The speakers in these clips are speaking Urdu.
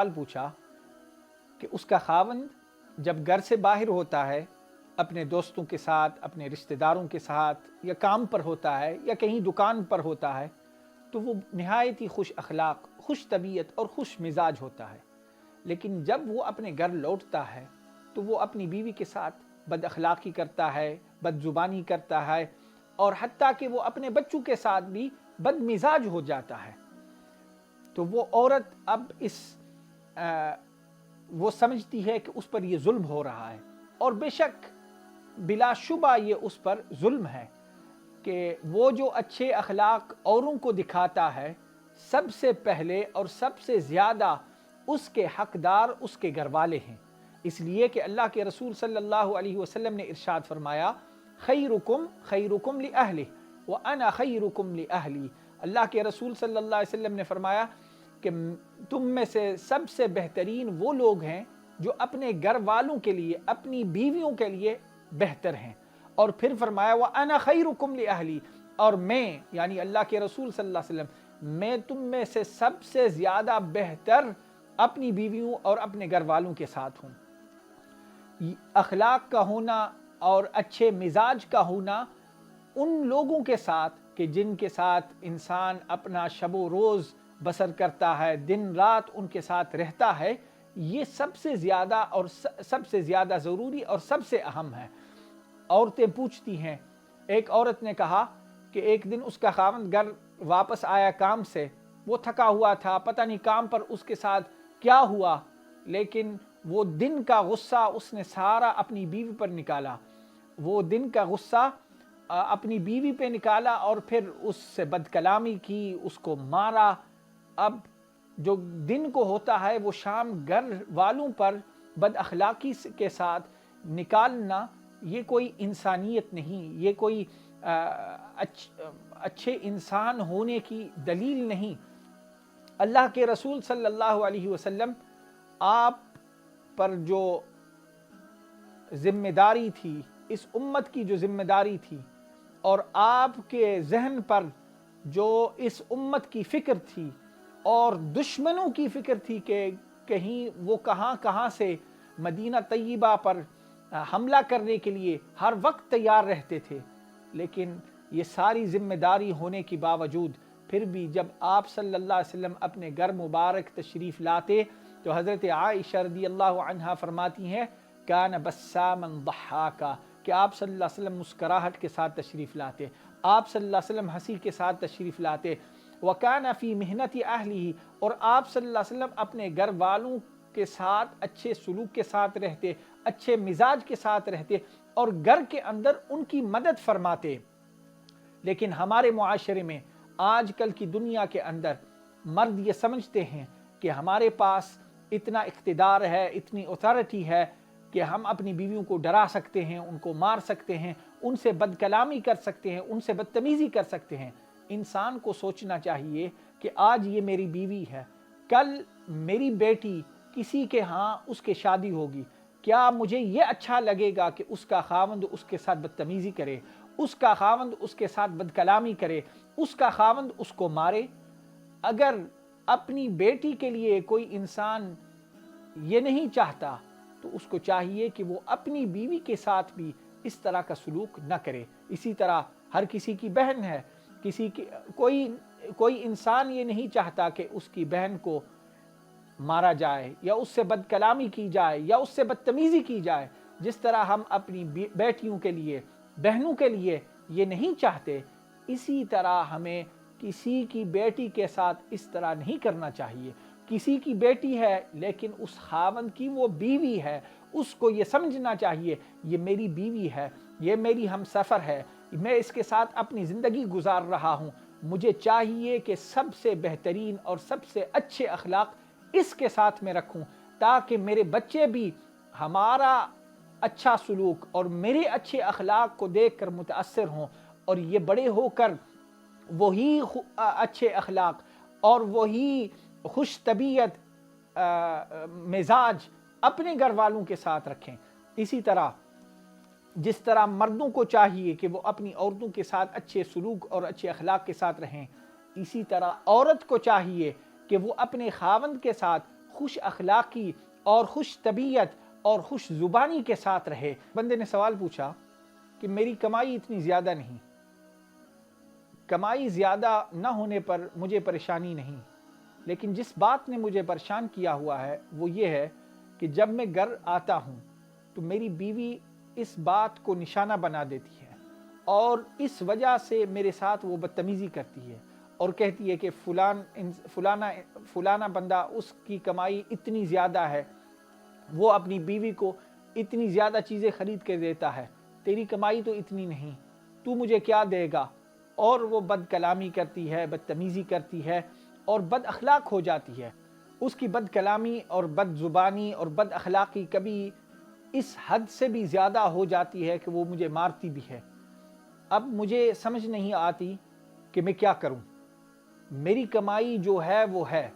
سوال پوچھا کہ اس کا خاوند جب گھر سے باہر ہوتا ہے، اپنے دوستوں کے ساتھ، اپنے رشتہ داروں کے ساتھ، یا کام پر ہوتا ہے یا کہیں دکان پر ہوتا ہے، تو وہ نہایت ہی خوش اخلاق، خوش طبیعت اور خوش مزاج ہوتا ہے۔ لیکن جب وہ اپنے گھر لوٹتا ہے تو وہ اپنی بیوی کے ساتھ بد اخلاقی کرتا ہے، بد زبانی کرتا ہے، اور حتیٰ کہ وہ اپنے بچوں کے ساتھ بھی بد مزاج ہو جاتا ہے۔ تو وہ عورت اب وہ سمجھتی ہے کہ اس پر یہ ظلم ہو رہا ہے، اور بے شک بلا شبہ یہ اس پر ظلم ہے کہ وہ جو اچھے اخلاق اوروں کو دکھاتا ہے، سب سے پہلے اور سب سے زیادہ اس کے حقدار اس کے گھر والے ہیں۔ اس لیے کہ اللہ کے رسول صلی اللہ علیہ وسلم نے ارشاد فرمایا، خیرکم خیرکم لأہلہ وَأَنَا خیرکم لأہلی۔ اللہ کے رسول صلی اللہ علیہ وسلم نے فرمایا کہ تم میں سے سب سے بہترین وہ لوگ ہیں جو اپنے گھر والوں کے لیے، اپنی بیویوں کے لیے بہتر ہیں، اور پھر فرمایا وَأَنَا خَيْرُكُمْ لِأَهْلِي، اور میں یعنی اللہ کے رسول صلی اللہ علیہ وسلم، میں تم میں سے سب سے زیادہ بہتر اپنی بیویوں اور اپنے گھر والوں کے ساتھ ہوں۔ اخلاق کا ہونا اور اچھے مزاج کا ہونا ان لوگوں کے ساتھ کہ جن کے ساتھ انسان اپنا شب و روز بسر کرتا ہے، دن رات ان کے ساتھ رہتا ہے، یہ سب سے زیادہ اور سب سے زیادہ ضروری اور سب سے اہم ہے۔ عورتیں پوچھتی ہیں، ایک عورت نے کہا کہ ایک دن اس کا خاوند گھر واپس آیا کام سے، وہ تھکا ہوا تھا، پتہ نہیں کام پر اس کے ساتھ کیا ہوا، لیکن وہ دن کا غصہ اس نے سارا اپنی بیوی پر نکالا۔ وہ دن کا غصہ اپنی بیوی پہ نکالا اور پھر اس سے بد کلامی کی، اس کو مارا۔ اب جو دن کو ہوتا ہے وہ شام گھر والوں پر بد اخلاقی کے ساتھ نکالنا، یہ کوئی انسانیت نہیں، یہ کوئی اچھے انسان ہونے کی دلیل نہیں۔ اللہ کے رسول صلی اللہ علیہ وسلم آپ پر جو ذمہ داری تھی، اس امت کی جو ذمہ داری تھی، اور آپ کے ذہن پر جو اس امت کی فکر تھی اور دشمنوں کی فکر تھی کہ کہیں وہ کہاں سے مدینہ طیبہ پر حملہ کرنے کے لیے ہر وقت تیار رہتے تھے، لیکن یہ ساری ذمہ داری ہونے کے باوجود پھر بھی جب آپ صلی اللہ علیہ وسلم اپنے گھر مبارک تشریف لاتے تو حضرت عائشہ رضی اللہ عنہا فرماتی ہیں، کان بساما ضحاکا، کہ آپ صلی اللہ علیہ وسلم مسکراہٹ کے ساتھ تشریف لاتے، آپ صلی اللہ علیہ وسلم ہنسی کے ساتھ تشریف لاتے، وَكَانَ فِي مِحْنَةِ أَهْلِهِ، اور آپ صلی اللہ علیہ وسلم اپنے گھر والوں کے ساتھ اچھے سلوک کے ساتھ رہتے، اچھے مزاج کے ساتھ رہتے، اور گھر کے اندر ان کی مدد فرماتے۔ لیکن ہمارے معاشرے میں آج کل کی دنیا کے اندر مرد یہ سمجھتے ہیں کہ ہمارے پاس اتنا اقتدار ہے، اتنی اتھارٹی ہے کہ ہم اپنی بیویوں کو ڈرا سکتے ہیں، ان کو مار سکتے ہیں، ان سے بد کلامی کر سکتے ہیں، ان سے بدتمیزی کر سکتے ہیں۔ انسان کو سوچنا چاہیے کہ آج یہ میری بیوی ہے، کل میری بیٹی کسی کے ہاں اس کے شادی ہوگی، کیا مجھے یہ اچھا لگے گا کہ اس کا خاوند اس کے ساتھ بدتمیزی کرے، اس کا خاوند اس کے ساتھ بد کلامی کرے، اس کا خاوند اس کو مارے؟ اگر اپنی بیٹی کے لیے کوئی انسان یہ نہیں چاہتا تو اس کو چاہیے کہ وہ اپنی بیوی کے ساتھ بھی اس طرح کا سلوک نہ کرے۔ اسی طرح ہر کسی کی بہن ہے، کوئی انسان یہ نہیں چاہتا کہ اس کی بہن کو مارا جائے یا اس سے بد کلامی کی جائے یا اس سے بدتمیزی کی جائے۔ جس طرح ہم اپنی بیٹیوں کے لیے، بہنوں کے لیے یہ نہیں چاہتے، اسی طرح ہمیں کسی کی بیٹی کے ساتھ اس طرح نہیں کرنا چاہیے۔ کسی کی بیٹی ہے لیکن اس خاوند کی وہ بیوی ہے، اس کو یہ سمجھنا چاہیے یہ میری بیوی ہے، یہ میری ہم سفر ہے، میں اس کے ساتھ اپنی زندگی گزار رہا ہوں، مجھے چاہیے کہ سب سے بہترین اور سب سے اچھے اخلاق اس کے ساتھ میں رکھوں، تاکہ میرے بچے بھی ہمارا اچھا سلوک اور میرے اچھے اخلاق کو دیکھ کر متاثر ہوں، اور یہ بڑے ہو کر وہی اچھے اخلاق اور وہی خوش طبیعت مزاج اپنے گھر والوں کے ساتھ رکھیں۔ اسی طرح جس طرح مردوں کو چاہیے کہ وہ اپنی عورتوں کے ساتھ اچھے سلوک اور اچھے اخلاق کے ساتھ رہیں، اسی طرح عورت کو چاہیے کہ وہ اپنے خاوند کے ساتھ خوش اخلاقی اور خوش طبیعت اور خوش زبانی کے ساتھ رہے۔ بندے نے سوال پوچھا کہ میری کمائی اتنی زیادہ نہیں، کمائی زیادہ نہ ہونے پر مجھے پریشانی نہیں، لیکن جس بات نے مجھے پریشان کیا ہوا ہے وہ یہ ہے کہ جب میں گھر آتا ہوں تو میری بیوی اس بات کو نشانہ بنا دیتی ہے اور اس وجہ سے میرے ساتھ وہ بدتمیزی کرتی ہے اور کہتی ہے کہ فلانا بندہ اس کی کمائی اتنی زیادہ ہے، وہ اپنی بیوی کو اتنی زیادہ چیزیں خرید کے دیتا ہے، تیری کمائی تو اتنی نہیں، تو مجھے کیا دے گا؟ اور وہ بد کلامی کرتی ہے، بدتمیزی کرتی ہے اور بد اخلاق ہو جاتی ہے۔ اس کی بد کلامی اور بد زبانی اور بد اخلاقی کبھی اس حد سے بھی زیادہ ہو جاتی ہے کہ وہ مجھے مارتی بھی ہے۔ اب مجھے سمجھ نہیں آتی کہ میں کیا کروں۔ میری کمائی جو ہے وہ ہے،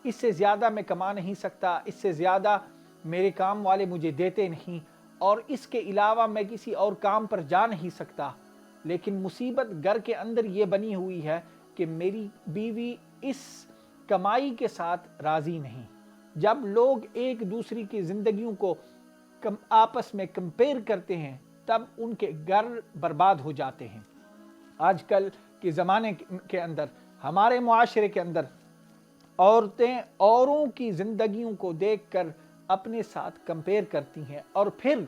اس سے زیادہ میں کما نہیں سکتا، اس سے زیادہ میرے کام والے مجھے دیتے نہیں، اور اس کے علاوہ میں کسی اور کام پر جا نہیں سکتا۔ لیکن مصیبت گھر کے اندر یہ بنی ہوئی ہے کہ میری بیوی اس کمائی کے ساتھ راضی نہیں۔ جب لوگ ایک دوسری کی زندگیوں کو آپس میں کمپیئر کرتے ہیں تب ان کے گھر برباد ہو جاتے ہیں۔ آج کل کے زمانے کے اندر، ہمارے معاشرے کے اندر، عورتیں اوروں کی زندگیوں کو دیکھ کر اپنے ساتھ کمپیئر کرتی ہیں اور پھر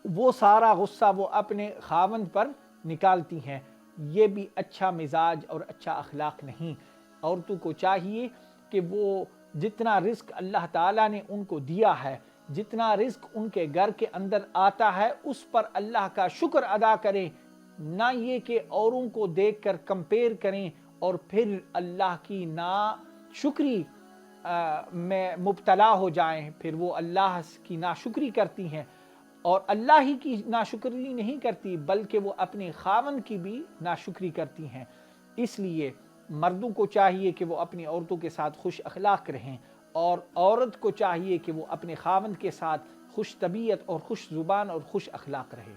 وہ سارا غصہ وہ اپنے خاوند پر نکالتی ہیں۔ یہ بھی اچھا مزاج اور اچھا اخلاق نہیں۔ عورتوں کو چاہیے کہ وہ جتنا رزق اللہ تعالیٰ نے ان کو دیا ہے، جتنا رزق ان کے گھر کے اندر آتا ہے، اس پر اللہ کا شکر ادا کریں، نہ یہ کہ اوروں کو دیکھ کر کمپیئر کریں اور پھر اللہ کی ناشکری میں مبتلا ہو جائیں۔ پھر وہ اللہ کی ناشکری کرتی ہیں اور اللہ ہی کی ناشکری نہیں کرتی بلکہ وہ اپنے خاوند کی بھی ناشکری کرتی ہیں۔ اس لیے مردوں کو چاہیے کہ وہ اپنی عورتوں کے ساتھ خوش اخلاق رہیں، اور عورت کو چاہیے کہ وہ اپنے خاوند کے ساتھ خوش طبیعت اور خوش زبان اور خوش اخلاق رہے۔